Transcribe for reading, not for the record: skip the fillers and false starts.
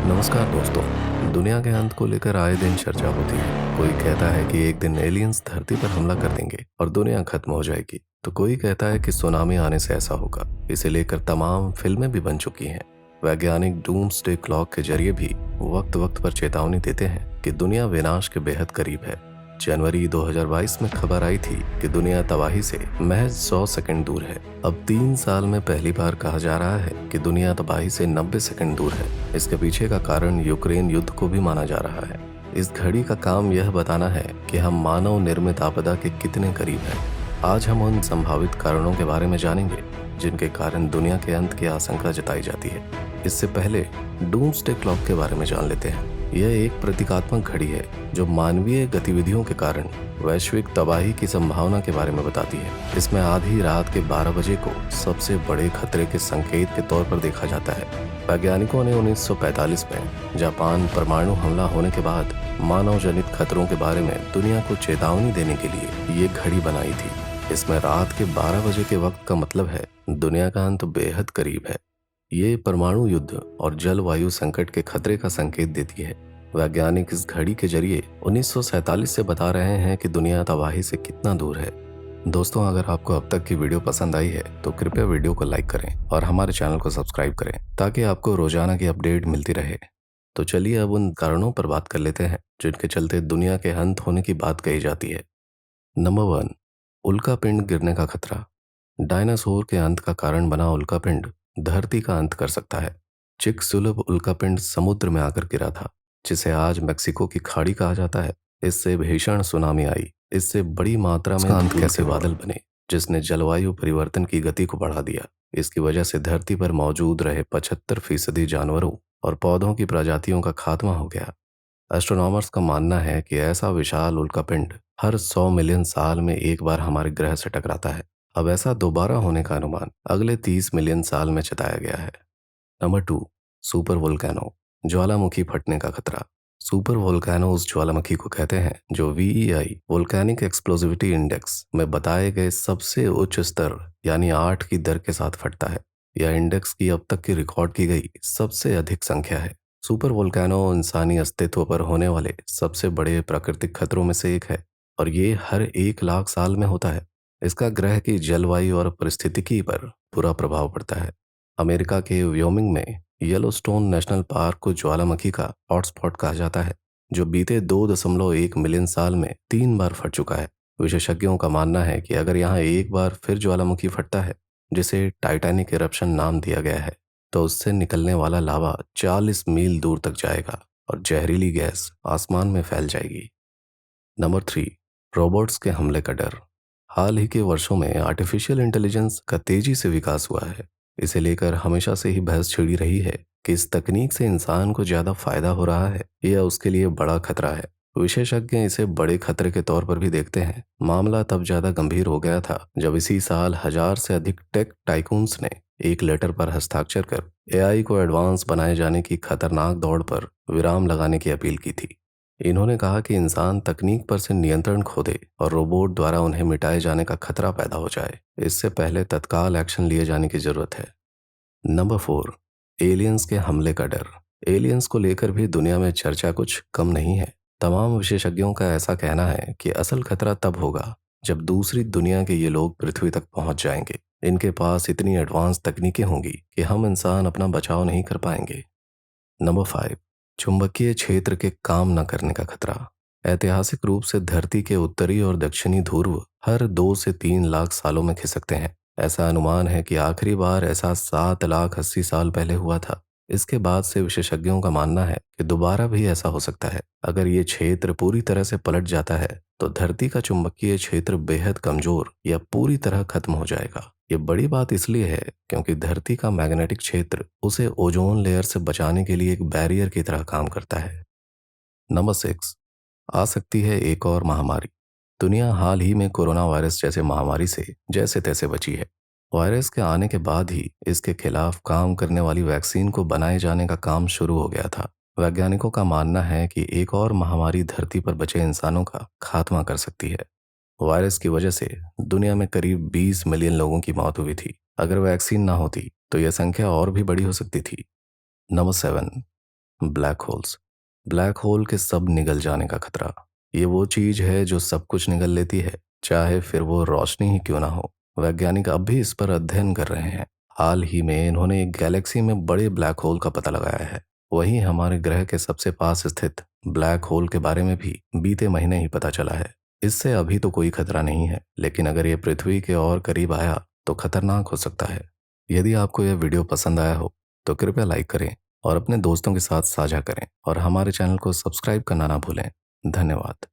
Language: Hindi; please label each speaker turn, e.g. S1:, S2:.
S1: नमस्कार दोस्तों। दुनिया के अंत को लेकर आए दिन चर्चा होती है। कोई कहता है कि एक दिन एलियंस धरती पर हमला कर देंगे और दुनिया खत्म हो जाएगी, तो कोई कहता है कि सुनामी आने से ऐसा होगा। इसे लेकर तमाम फिल्में भी बन चुकी हैं। वैज्ञानिक डूम्सडे क्लॉक के जरिए भी वक्त वक्त पर चेतावनी देते हैं कि दुनिया विनाश के बेहद करीब है। जनवरी 2022 में खबर आई थी कि दुनिया तबाही से महज 100 सेकंड दूर है। अब 3 साल में पहली बार कहा जा रहा है कि दुनिया तबाही से 90 सेकंड दूर है। इसके पीछे का कारण यूक्रेन युद्ध को भी माना जा रहा है। इस घड़ी का काम यह बताना है कि हम मानव निर्मित आपदा के कितने करीब हैं। आज हम उन संभावित कारणों के बारे में जानेंगे जिनके कारण दुनिया के अंत की आशंका जताई जाती है। इससे पहले डूम्सडे क्लॉक के बारे में जान लेते हैं। यह एक प्रतीकात्मक घड़ी है जो मानवीय गतिविधियों के कारण वैश्विक तबाही की संभावना के बारे में बताती है। इसमें आधी रात के 12 बजे को सबसे बड़े खतरे के संकेत के तौर पर देखा जाता है। वैज्ञानिकों ने 1945 में जापान परमाणु हमला होने के बाद मानव जनित खतरों के बारे में दुनिया को चेतावनी देने के लिए ये घड़ी बनाई थी। इसमें रात के 12 बजे के वक्त का मतलब है दुनिया का अंत बेहद करीब है। ये परमाणु युद्ध और जलवायु संकट के खतरे का संकेत देती है। वैज्ञानिक इस घड़ी के जरिए 1947 से बता रहे हैं कि दुनिया तबाही से कितना दूर है। दोस्तों, अगर आपको अब तक की वीडियो पसंद आई है तो कृपया वीडियो को लाइक करें और हमारे चैनल को सब्सक्राइब करें ताकि आपको रोजाना की अपडेट मिलती रहे। तो चलिए अब उन कारणों पर बात कर लेते हैं जिनके चलते दुनिया के अंत होने की बात कही जाती है। नंबर 1, उल्कापिंड गिरने का खतरा। डायनासोर के अंत का कारण बना उल्कापिंड धरती का अंत कर सकता है। चिकसुलभ उल्कापिंड समुद्र में आकर गिरा था, जिसे आज मेक्सिको की खाड़ी कहा जाता है। इससे भीषण सुनामी आई। इससे बड़ी मात्रा में अंत कैसे बादल बने, जिसने जलवायु परिवर्तन की गति को बढ़ा दिया। इसकी वजह से धरती पर मौजूद रहे 75% जानवरों और पौधों की प्रजातियों का खात्मा हो गया। एस्ट्रोनॉमर्स का मानना है कि ऐसा विशाल उल्कापिंड हर 100 मिलियन साल में एक बार हमारे ग्रह से टकराता है। अब ऐसा दोबारा होने का अनुमान अगले 30 मिलियन साल में जताया गया है। नंबर 2, सुपर वोल्केनो, ज्वालामुखी फटने का खतरा। सुपर वोल्केनो उस ज्वालामुखी को कहते हैं जो वीईआई वोल्केनिक एक्सप्लोसिविटी इंडेक्स में बताए गए सबसे उच्च स्तर यानी 8 की दर के साथ फटता है। यह इंडेक्स की अब तक की रिकॉर्ड की गई सबसे अधिक संख्या है। सुपर वोल्केनो इंसानी अस्तित्व पर होने वाले सबसे बड़े प्राकृतिक खतरों में से एक है और ये हर 1 लाख साल में होता है। इसका ग्रह की जलवायु और पारिस्थितिकी पर बुरा प्रभाव पड़ता है। अमेरिका के व्योमिंग में येलोस्टोन नेशनल पार्क को ज्वालामुखी का हॉटस्पॉट कहा जाता है, जो बीते 2.1 मिलियन साल में 3 बार फट चुका है। विशेषज्ञों का मानना है कि अगर यहाँ एक बार फिर ज्वालामुखी फटता है, जिसे टाइटैनिक इरप्शन नाम दिया गया है, तो उससे निकलने वाला लावा 40 मील दूर तक जाएगा और जहरीली गैस आसमान में फैल जाएगी। नंबर 3, रोबोट्स के हमले का डर। हाल ही के वर्षों में आर्टिफिशियल इंटेलिजेंस का तेजी से विकास हुआ है। इसे लेकर हमेशा से ही बहस छिड़ी रही है कि इस तकनीक से इंसान को ज्यादा फायदा हो रहा है या उसके लिए बड़ा खतरा है। विशेषज्ञ इसे बड़े खतरे के तौर पर भी देखते हैं। मामला तब ज्यादा गंभीर हो गया था जब इसी साल 1000 से अधिक टेक टाइकून्स ने एक लेटर पर हस्ताक्षर कर एआई को एडवांस बनाए जाने की खतरनाक दौड़ पर विराम लगाने की अपील की थी। इन्होंने कहा कि इंसान तकनीक पर से नियंत्रण खो दे और रोबोट द्वारा उन्हें मिटाए जाने का खतरा पैदा हो जाए। इससे पहले तत्काल एक्शन लिए जाने की जरूरत है। नंबर 4, एलियंस के हमले का डर। एलियंस को लेकर भी दुनिया में चर्चा कुछ कम नहीं है। तमाम विशेषज्ञों का ऐसा कहना है कि असल खतरा तब होगा जब दूसरी दुनिया के ये लोग पृथ्वी तक पहुंच जाएंगे। इनके पास इतनी एडवांस तकनीकें होंगी कि हम इंसान अपना बचाव नहीं कर पाएंगे। नंबर 5, चुंबकीय क्षेत्र के काम न करने का खतरा। ऐतिहासिक रूप से धरती के उत्तरी और दक्षिणी ध्रुव हर 2 से 3 लाख सालों में खिसकते हैं। ऐसा अनुमान है कि आखिरी बार ऐसा 7 लाख 80 साल पहले हुआ था। इसके बाद से विशेषज्ञों का मानना है कि दोबारा भी ऐसा हो सकता है। अगर ये क्षेत्र पूरी तरह से पलट जाता है तो धरती का चुंबकीय क्षेत्र बेहद कमजोर या पूरी तरह खत्म हो जाएगा। ये बड़ी बात इसलिए है क्योंकि धरती का मैग्नेटिक क्षेत्र उसे ओजोन लेयर से बचाने के लिए एक बैरियर की तरह काम करता है। नंबर 6, आ सकती है एक और महामारी। दुनिया हाल ही में कोरोना वायरस जैसे महामारी से जैसे तैसे बची है। वायरस के आने के बाद ही इसके खिलाफ काम करने वाली वैक्सीन को बनाए जाने का काम शुरू हो गया था। वैज्ञानिकों का मानना है कि एक और महामारी धरती पर बचे इंसानों का खात्मा कर सकती है। वायरस की वजह से दुनिया में करीब 20 मिलियन लोगों की मौत हुई थी। अगर वैक्सीन ना होती तो यह संख्या और भी बड़ी हो सकती थी। Number 7, black holes. Black hole के सब निगल जाने का खतरा। ये वो चीज है जो सब कुछ निगल लेती है, चाहे फिर वो रोशनी ही क्यों ना हो। वैज्ञानिक अब भी इस पर अध्ययन कर रहे हैं। हाल ही में इन्होंने एक गैलेक्सी में बड़े ब्लैक होल का पता लगाया है। वहीं हमारे ग्रह के सबसे पास स्थित ब्लैक होल के बारे में भी बीते महीने ही पता चला है। इससे अभी तो कोई खतरा नहीं है, लेकिन अगर ये पृथ्वी के और करीब आया तो खतरनाक हो सकता है। यदि आपको यह वीडियो पसंद आया हो तो कृपया लाइक करें और अपने दोस्तों के साथ साझा करें और हमारे चैनल को सब्सक्राइब करना ना भूलें। धन्यवाद।